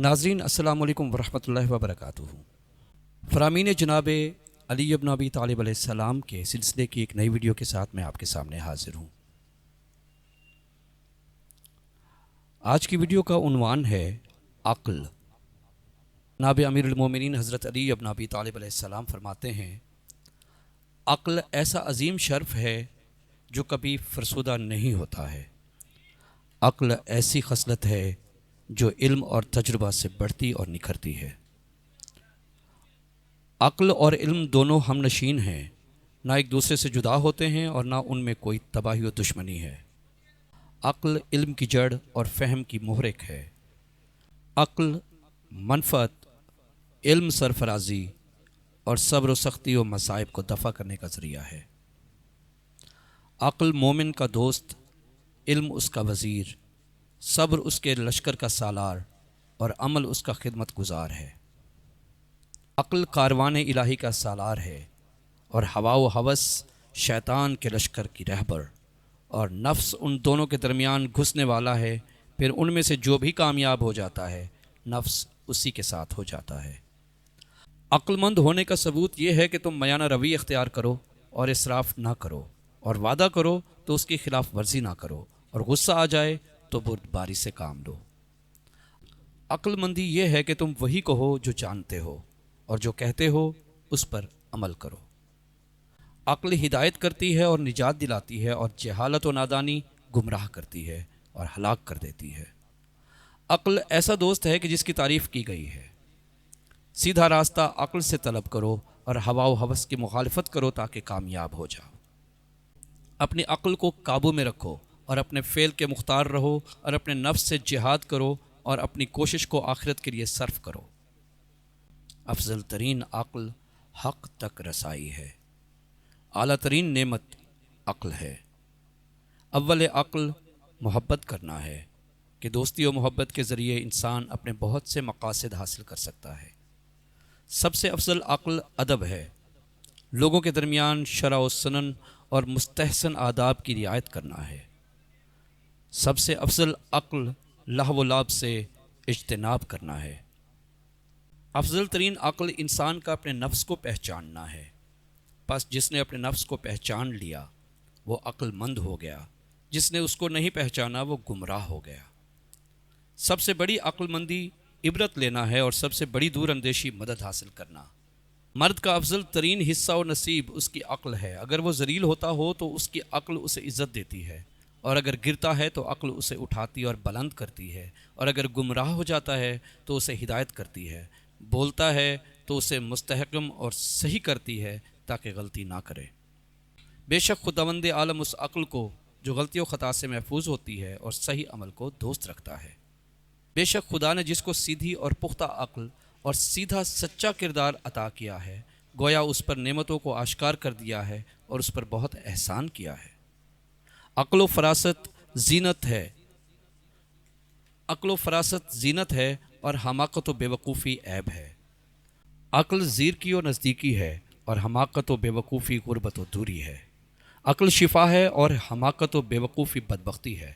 ناظرین السلام علیکم ورحمۃ اللہ وبرکاتہ۔ فرامین جناب علی بن ابی طالب علیہ السلام کے سلسلے کی ایک نئی ویڈیو کے ساتھ میں آپ کے سامنے حاضر ہوں۔ آج کی ویڈیو کا عنوان ہے عقل۔ جناب امیر المومنین حضرت علی بن ابی طالب علیہ السلام فرماتے ہیں، عقل ایسا عظیم شرف ہے جو کبھی فرسودہ نہیں ہوتا ہے۔ عقل ایسی خصلت ہے جو علم اور تجربہ سے بڑھتی اور نکھرتی ہے۔ عقل اور علم دونوں ہم نشین ہیں، نہ ایک دوسرے سے جدا ہوتے ہیں اور نہ ان میں کوئی تباہی و دشمنی ہے۔ عقل علم کی جڑ اور فہم کی محرک ہے۔ عقل منفعت، علم سرفرازی اور صبر و سختی و مصائب کو دفع کرنے کا ذریعہ ہے۔ عقل مومن کا دوست، علم اس کا وزیر، صبر اس کے لشکر کا سالار اور عمل اس کا خدمت گزار ہے۔ عقل کاروان الہی کا سالار ہے اور ہوا و ہوس شیطان کے لشکر کی رہبر، اور نفس ان دونوں کے درمیان گھسنے والا ہے، پھر ان میں سے جو بھی کامیاب ہو جاتا ہے نفس اسی کے ساتھ ہو جاتا ہے۔ عقل مند ہونے کا ثبوت یہ ہے کہ تم میانہ روی اختیار کرو اور اسراف نہ کرو، اور وعدہ کرو تو اس کی خلاف ورزی نہ کرو، اور غصہ آ جائے تو بردباری سے کام لو۔ عقل مندی یہ ہے کہ تم وہی کہو جو جانتے ہو، اور جو کہتے ہو اس پر عمل کرو۔ عقل ہدایت کرتی ہے اور نجات دلاتی ہے، اور جہالت و نادانی گمراہ کرتی ہے اور ہلاک کر دیتی ہے۔ عقل ایسا دوست ہے کہ جس کی تعریف کی گئی ہے۔ سیدھا راستہ عقل سے طلب کرو اور ہوا و ہوس کی مخالفت کرو تاکہ کامیاب ہو جاؤ۔ اپنی عقل کو قابو میں رکھو اور اپنے فعل کے مختار رہو، اور اپنے نفس سے جہاد کرو اور اپنی کوشش کو آخرت کے لیے صرف کرو۔ افضل ترین عقل حق تک رسائی ہے۔ اعلیٰ ترین نعمت عقل ہے۔ اول عقل محبت کرنا ہے کہ دوستی و محبت کے ذریعے انسان اپنے بہت سے مقاصد حاصل کر سکتا ہے۔ سب سے افضل عقل ادب ہے، لوگوں کے درمیان شرع و سنن اور مستحسن آداب کی رعایت کرنا ہے۔ سب سے افضل عقل لہو و لعب سے اجتناب کرنا ہے۔ افضل ترین عقل انسان کا اپنے نفس کو پہچاننا ہے، پس جس نے اپنے نفس کو پہچان لیا وہ عقل مند ہو گیا، جس نے اس کو نہیں پہچانا وہ گمراہ ہو گیا۔ سب سے بڑی عقل مندی عبرت لینا ہے، اور سب سے بڑی دور اندیشی مدد حاصل کرنا۔ مرد کا افضل ترین حصہ و نصیب اس کی عقل ہے۔ اگر وہ ذلیل ہوتا ہو تو اس کی عقل اسے عزت دیتی ہے، اور اگر گرتا ہے تو عقل اسے اٹھاتی اور بلند کرتی ہے، اور اگر گمراہ ہو جاتا ہے تو اسے ہدایت کرتی ہے، بولتا ہے تو اسے مستحکم اور صحیح کرتی ہے تاکہ غلطی نہ کرے۔ بے شک خداوند عالم اس عقل کو جو غلطی و خطا سے محفوظ ہوتی ہے اور صحیح عمل کو دوست رکھتا ہے۔ بے شک خدا نے جس کو سیدھی اور پختہ عقل اور سیدھا سچا کردار عطا کیا ہے، گویا اس پر نعمتوں کو آشکار کر دیا ہے اور اس پر بہت احسان کیا ہے۔ عقل و فراست زینت ہے، عقل و فراست زینت ہے اور حماقت و بے وقوفی عیب ہے۔ عقل زیرکی و نزدیکی ہے اور حماقت و بے وقوفی غربت و دوری ہے۔ عقل شفا ہے اور حماقت و بے وقوفی بدبختی ہے۔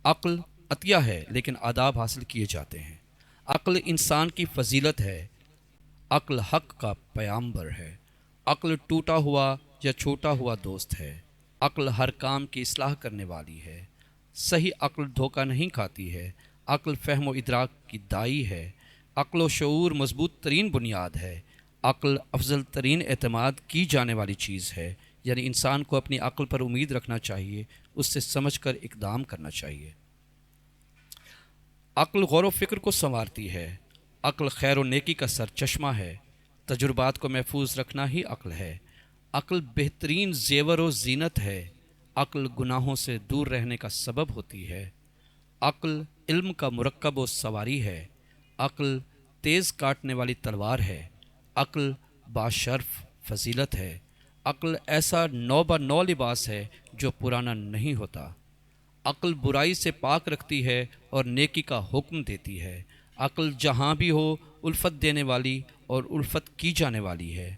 عقل عطیہ ہے لیکن آداب حاصل کیے جاتے ہیں۔ عقل انسان کی فضیلت ہے۔ عقل حق کا پیامبر ہے۔ عقل ٹوٹا ہوا یا چھوٹا ہوا دوست ہے۔ عقل ہر کام کی اصلاح کرنے والی ہے۔ صحیح عقل دھوکہ نہیں کھاتی ہے۔ عقل فہم و ادراک کی دائی ہے۔ عقل و شعور مضبوط ترین بنیاد ہے۔ عقل افضل ترین اعتماد کی جانے والی چیز ہے، یعنی انسان کو اپنی عقل پر امید رکھنا چاہیے، اس سے سمجھ کر اقدام کرنا چاہیے۔ عقل غور و فکر کو سنوارتی ہے۔ عقل خیر و نیکی کا سرچشمہ ہے۔ تجربات کو محفوظ رکھنا ہی عقل ہے۔ عقل بہترین زیور و زینت ہے۔ عقل گناہوں سے دور رہنے کا سبب ہوتی ہے۔ عقل علم کا مرکب و سواری ہے۔ عقل تیز کاٹنے والی تلوار ہے۔ عقل باشرف فضیلت ہے۔ عقل ایسا نو بنو لباس ہے جو پرانا نہیں ہوتا۔ عقل برائی سے پاک رکھتی ہے اور نیکی کا حکم دیتی ہے۔ عقل جہاں بھی ہو الفت دینے والی اور الفت کی جانے والی ہے۔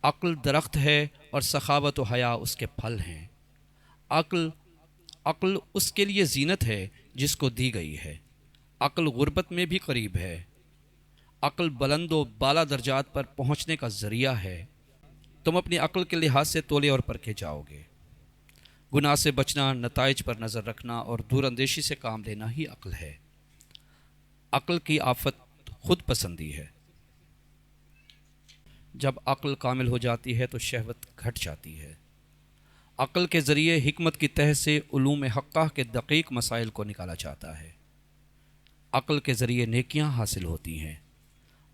عقل درخت ہے اور سخاوت و حیا اس کے پھل ہیں۔ عقل اس کے لیے زینت ہے جس کو دی گئی ہے۔ عقل غربت میں بھی قریب ہے۔ عقل بلند و بالا درجات پر پہنچنے کا ذریعہ ہے۔ تم اپنی عقل کے لحاظ سے تولے اور پرکھے جاؤ گے۔ گناہ سے بچنا، نتائج پر نظر رکھنا اور دور اندیشی سے کام لینا ہی عقل ہے۔ عقل کی آفت خود پسندی ہے۔ جب عقل کامل ہو جاتی ہے تو شہوت گھٹ جاتی ہے۔ عقل کے ذریعے حکمت کی تہ سے علوم حقہ کے دقیق مسائل کو نکالا جاتا ہے۔ عقل کے ذریعے نیکیاں حاصل ہوتی ہیں۔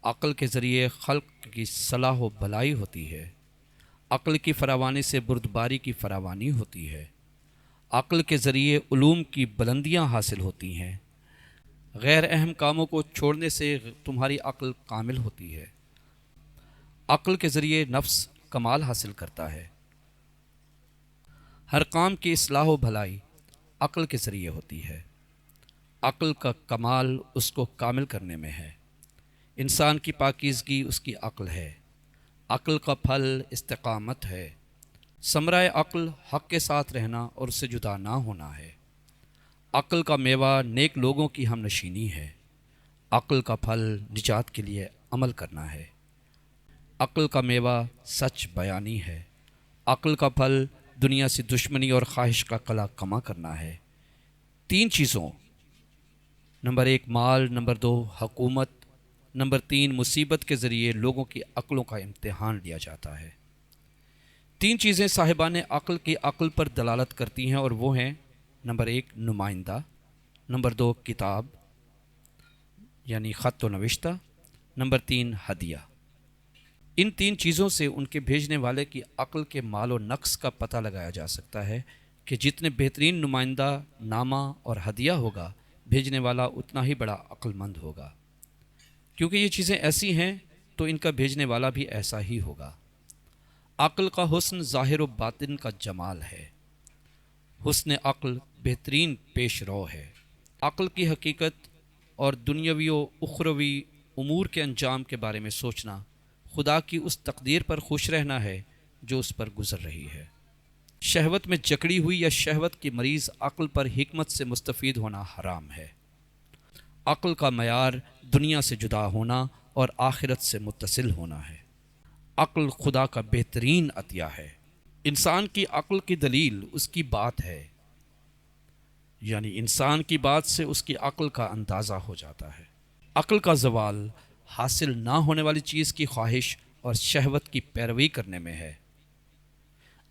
عقل کے ذریعے خلق کی صلاح و بھلائی ہوتی ہے۔ عقل کی فراوانی سے بردباری کی فراوانی ہوتی ہے۔ عقل کے ذریعے علوم کی بلندیاں حاصل ہوتی ہیں۔ غیر اہم کاموں کو چھوڑنے سے تمہاری عقل کامل ہوتی ہے۔ عقل کے ذریعے نفس کمال حاصل کرتا ہے۔ ہر کام کی اصلاح و بھلائی عقل کے ذریعے ہوتی ہے۔ عقل کا کمال اس کو کامل کرنے میں ہے۔ انسان کی پاکیزگی اس کی عقل ہے۔ عقل کا پھل استقامت ہے۔ ثمرۂ عقل حق کے ساتھ رہنا اور اس سے جدا نہ ہونا ہے۔ عقل کا میوہ نیک لوگوں کی ہم نشینی ہے۔ عقل کا پھل نجات کے لیے عمل کرنا ہے۔ عقل کا میوہ سچ بیانی ہے۔ عقل کا پھل دنیا سے دشمنی اور خواہش کا قلع کما کرنا ہے۔ 3 چیزوں، نمبر 1 مال، نمبر 2 حکومت، نمبر 3 مصیبت کے ذریعے لوگوں کی عقلوں کا امتحان لیا جاتا ہے۔ 3 چیزیں صاحبان عقل کی عقل پر دلالت کرتی ہیں اور وہ ہیں نمبر 1 نمائندہ، نمبر 2 کتاب یعنی خط و نوشتہ، نمبر 3 ہدیہ۔ ان 3 چیزوں سے ان کے بھیجنے والے کی عقل کے مال و نقص کا پتہ لگایا جا سکتا ہے کہ جتنے بہترین نمائندہ، نامہ اور ہدیہ ہوگا، بھیجنے والا اتنا ہی بڑا عقل مند ہوگا۔ کیونکہ یہ چیزیں ایسی ہیں تو ان کا بھیجنے والا بھی ایسا ہی ہوگا۔ عقل کا حسن ظاہر و باطن کا جمال ہے۔ حسن عقل بہترین پیش رو ہے۔ عقل کی حقیقت اور دنیاوی و اخروی امور کے انجام کے بارے میں سوچنا خدا کی اس تقدیر پر خوش رہنا ہے جو اس پر گزر رہی ہے۔ شہوت میں جکڑی ہوئی یا شہوت کی مریض عقل پر حکمت سے مستفید ہونا حرام ہے۔ عقل کا معیار دنیا سے جدا ہونا اور آخرت سے متصل ہونا ہے۔ عقل خدا کا بہترین عطیہ ہے۔ انسان کی عقل کی دلیل اس کی بات ہے، یعنی انسان کی بات سے اس کی عقل کا اندازہ ہو جاتا ہے۔ عقل کا زوال حاصل نہ ہونے والی چیز کی خواہش اور شہوت کی پیروی کرنے میں ہے۔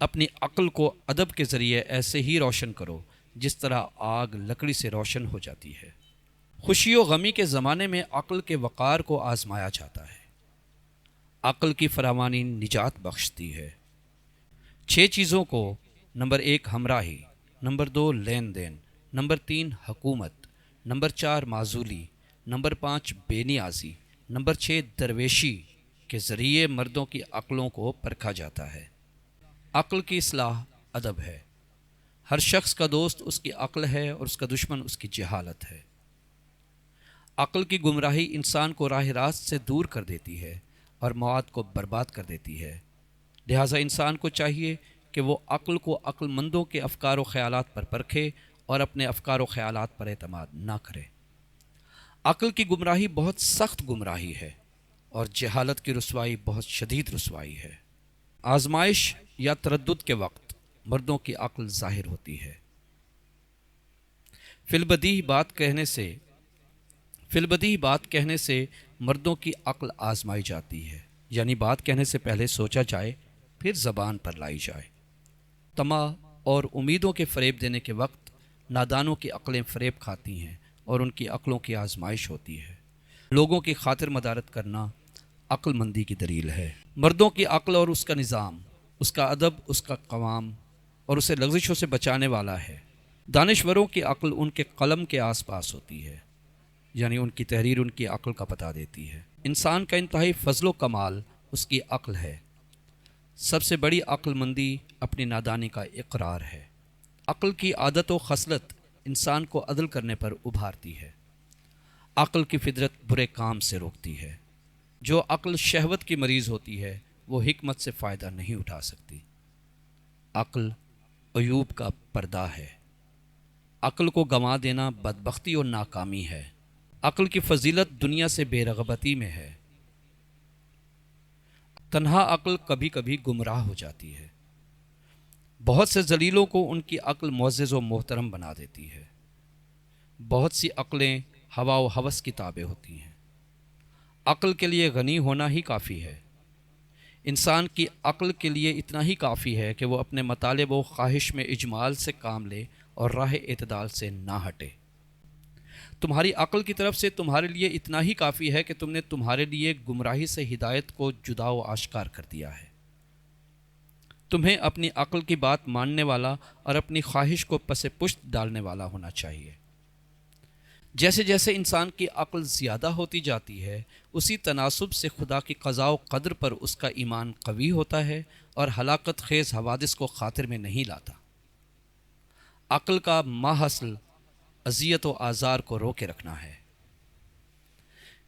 اپنی عقل کو ادب کے ذریعے ایسے ہی روشن کرو جس طرح آگ لکڑی سے روشن ہو جاتی ہے۔ خوشی و غمی کے زمانے میں عقل کے وقار کو آزمایا جاتا ہے۔ عقل کی فراوانی نجات بخشتی ہے۔ 6 چیزوں کو، نمبر 1 ہمراہی، نمبر 2 لین دین، نمبر 3 حکومت، نمبر 4 معزولی، نمبر 5 بے نیازی، نمبر 6 درویشی کے ذریعے مردوں کی عقلوں کو پرکھا جاتا ہے۔ عقل کی اصلاح ادب ہے۔ ہر شخص کا دوست اس کی عقل ہے اور اس کا دشمن اس کی جہالت ہے۔ عقل کی گمراہی انسان کو راہ راست سے دور کر دیتی ہے اور مواد کو برباد کر دیتی ہے۔ لہٰذا انسان کو چاہیے کہ وہ عقل کو عقل مندوں کے افکار و خیالات پر پرکھے اور اپنے افکار و خیالات پر اعتماد نہ کرے۔ عقل کی گمراہی بہت سخت گمراہی ہے اور جہالت کی رسوائی بہت شدید رسوائی ہے۔ آزمائش یا تردد کے وقت مردوں کی عقل ظاہر ہوتی ہے۔ فی البدیہہ بات کہنے سے مردوں کی عقل آزمائی جاتی ہے، یعنی بات کہنے سے پہلے سوچا جائے پھر زبان پر لائی جائے۔ طمع اور امیدوں کے فریب دینے کے وقت نادانوں کی عقلیں فریب کھاتی ہیں اور ان کی عقلوں کی آزمائش ہوتی ہے۔ لوگوں کی خاطر مدارت کرنا عقل مندی کی دلیل ہے۔ مردوں کی عقل اور اس کا نظام، اس کا ادب، اس کا قوام اور اسے لغزشوں سے بچانے والا ہے۔ دانشوروں کی عقل ان کے قلم کے آس پاس ہوتی ہے، یعنی ان کی تحریر ان کی عقل کا پتہ دیتی ہے۔ انسان کا انتہائی فضل و کمال اس کی عقل ہے۔ سب سے بڑی عقل مندی اپنی نادانی کا اقرار ہے۔ عقل کی عادت و خصلت انسان کو عدل کرنے پر ابھارتی ہے۔ عقل کی فطرت برے کام سے روکتی ہے۔ جو عقل شہوت کی مریض ہوتی ہے وہ حکمت سے فائدہ نہیں اٹھا سکتی۔ عقل عیوب کا پردہ ہے۔ عقل کو گنوا دینا بدبختی اور ناکامی ہے۔ عقل کی فضیلت دنیا سے بے رغبتی میں ہے۔ تنہا عقل کبھی کبھی گمراہ ہو جاتی ہے۔ بہت سے ذلیلوں کو ان کی عقل معزز و محترم بنا دیتی ہے۔ بہت سی عقلیں ہوا و ہوس کی تابع ہوتی ہیں۔ عقل کے لیے غنی ہونا ہی کافی ہے۔ انسان کی عقل کے لیے اتنا ہی کافی ہے کہ وہ اپنے مطالب و خواہش میں اجمال سے کام لے اور راہ اعتدال سے نہ ہٹے۔ تمہاری عقل کی طرف سے تمہارے لیے اتنا ہی کافی ہے کہ تم نے تمہارے لیے گمراہی سے ہدایت کو جدا و آشکار کر دیا ہے۔ تمہیں اپنی عقل کی بات ماننے والا اور اپنی خواہش کو پس پشت ڈالنے والا ہونا چاہیے۔ جیسے جیسے انسان کی عقل زیادہ ہوتی جاتی ہے، اسی تناسب سے خدا کی قضاء و قدر پر اس کا ایمان قوی ہوتا ہے اور ہلاکت خیز حوادث کو خاطر میں نہیں لاتا۔ عقل کا ماحصل اذیت و آزار کو روکے رکھنا ہے۔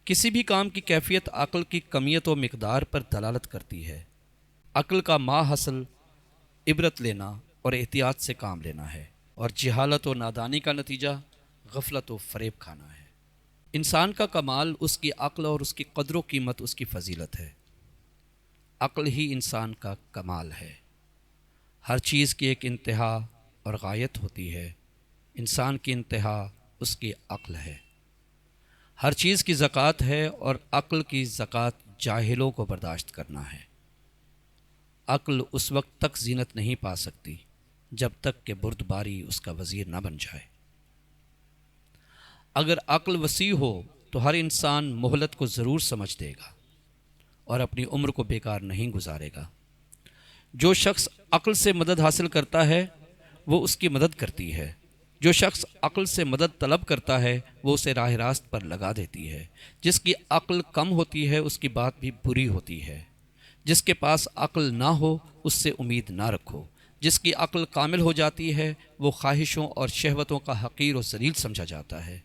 کسی بھی کام کی کیفیت عقل کی کمیت و مقدار پر دلالت کرتی ہے۔ عقل کا ماحصل عبرت لینا اور احتیاط سے کام لینا ہے، اور جہالت و نادانی کا نتیجہ غفلت و فریب کھانا ہے۔ انسان کا کمال اس کی عقل اور اس کی قدر و قیمت اس کی فضیلت ہے۔ عقل ہی انسان کا کمال ہے۔ ہر چیز کی ایک انتہا اور غایت ہوتی ہے۔ انسان کی انتہا اس کی عقل ہے۔ ہر چیز کی زکوٰۃ ہے، اور عقل کی زکوٰۃ جاہلوں کو برداشت کرنا ہے۔ عقل اس وقت تک زینت نہیں پا سکتی جب تک کہ بردباری اس کا وزیر نہ بن جائے۔ اگر عقل وسیع ہو تو ہر انسان مہلت کو ضرور سمجھ دے گا اور اپنی عمر کو بیکار نہیں گزارے گا۔ جو شخص عقل سے مدد حاصل کرتا ہے وہ اس کی مدد کرتی ہے۔ جو شخص عقل سے مدد طلب کرتا ہے وہ اسے راہ راست پر لگا دیتی ہے۔ جس کی عقل کم ہوتی ہے اس کی بات بھی بری ہوتی ہے۔ جس کے پاس عقل نہ ہو اس سے امید نہ رکھو۔ جس کی عقل کامل ہو جاتی ہے وہ خواہشوں اور شہوتوں کا حقیر و ذلیل سمجھا جاتا ہے۔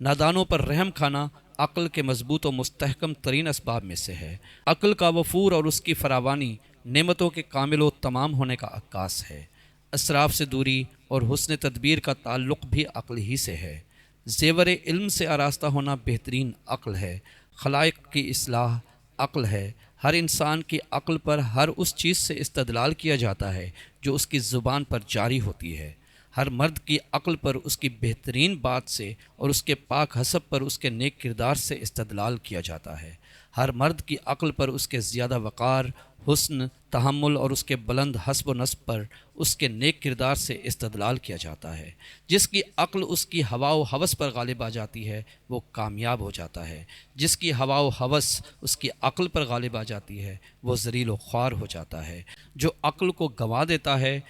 نادانوں پر رحم کھانا عقل کے مضبوط و مستحکم ترین اسباب میں سے ہے۔ عقل کا وفور اور اس کی فراوانی نعمتوں کے کامل و تمام ہونے کا عکاس ہے۔ اسراف سے دوری اور حسن تدبیر کا تعلق بھی عقل ہی سے ہے۔ زیور علم سے آراستہ ہونا بہترین عقل ہے۔ خلائق کی اصلاح عقل ہے۔ ہر انسان کی عقل پر ہر اس چیز سے استدلال کیا جاتا ہے جو اس کی زبان پر جاری ہوتی ہے۔ ہر مرد کی عقل پر اس کی بہترین بات سے اور اس کے پاک حسب پر اس کے نیک کردار سے استدلال کیا جاتا ہے۔ ہر مرد کی عقل پر اس کے زیادہ وقار، حسن، تحمل اور اس کے بلند حسب و نسب پر اس کے نیک کردار سے استدلال کیا جاتا ہے۔ جس کی عقل اس کی ہوا و ہوس پر غالب آ جاتی ہے وہ کامیاب ہو جاتا ہے۔ جس کی ہوا و ہوس اس کی عقل پر غالب آ جاتی ہے وہ ذلیل و خوار ہو جاتا ہے۔ جو عقل کو گنوا دیتا ہے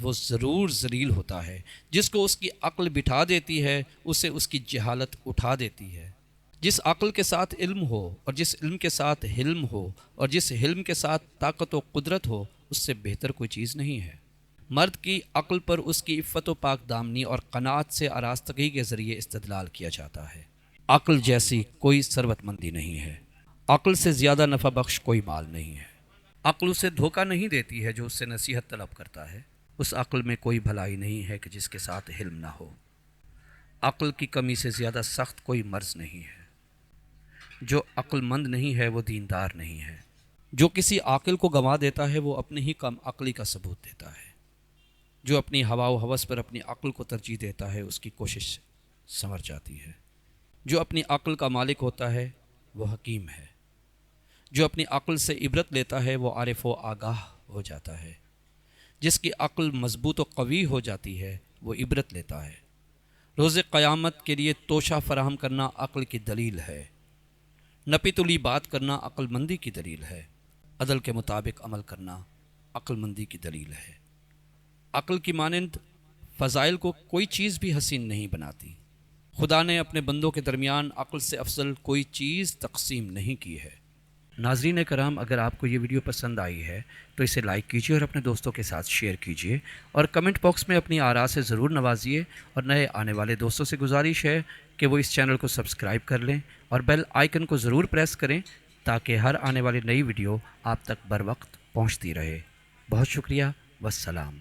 وہ ضرور ذلیل ہوتا ہے۔ جس کو اس کی عقل بٹھا دیتی ہے اسے اس کی جہالت اٹھا دیتی ہے۔ جس عقل کے ساتھ علم ہو اور جس علم کے ساتھ حلم ہو اور جس حلم کے ساتھ طاقت و قدرت ہو اس سے بہتر کوئی چیز نہیں ہے۔ مرد کی عقل پر اس کی عفت و پاک دامنی اور قناعت سے آراستگی کے ذریعے استدلال کیا جاتا ہے۔ عقل جیسی کوئی ثروت مندی نہیں ہے۔ عقل سے زیادہ نفع بخش کوئی مال نہیں ہے۔ عقل اسے دھوکہ نہیں دیتی ہے جو اس سے نصیحت طلب کرتا ہے۔ اس عقل میں کوئی بھلائی نہیں ہے کہ جس کے ساتھ حلم نہ ہو۔ عقل کی کمی سے زیادہ سخت کوئی مرض نہیں ہے۔ جو عقل مند نہیں ہے وہ دیندار نہیں ہے۔ جو کسی عاقل کو گنوا دیتا ہے وہ اپنی ہی کم عقلی کا ثبوت دیتا ہے۔ جو اپنی ہوا و ہوس پر اپنی عقل کو ترجیح دیتا ہے اس کی کوشش سنور جاتی ہے۔ جو اپنی عقل کا مالک ہوتا ہے وہ حکیم ہے۔ جو اپنی عقل سے عبرت لیتا ہے وہ عارف و آگاہ ہو جاتا ہے۔ جس کی عقل مضبوط و قوی ہو جاتی ہے وہ عبرت لیتا ہے۔ روز قیامت کے لیے توشہ فراہم کرنا عقل کی دلیل ہے۔ نپی تلی بات کرنا عقل مندی کی دلیل ہے۔ عدل کے مطابق عمل کرنا عقل مندی کی دلیل ہے۔ عقل کی مانند فضائل کو کوئی چیز بھی حسین نہیں بناتی۔ خدا نے اپنے بندوں کے درمیان عقل سے افضل کوئی چیز تقسیم نہیں کی ہے۔ ناظرین کرام، اگر آپ کو یہ ویڈیو پسند آئی ہے تو اسے لائک کیجیے اور اپنے دوستوں کے ساتھ شیئر کیجیے، اور کمنٹ باکس میں اپنی آراء سے ضرور نوازیے، اور نئے آنے والے دوستوں سے گزارش ہے کہ وہ اس چینل کو سبسکرائب کر لیں اور بیل آئیکن کو ضرور پریس کریں تاکہ ہر آنے والی نئی ویڈیو آپ تک بر وقت پہنچتی رہے۔ بہت شکریہ، والسلام۔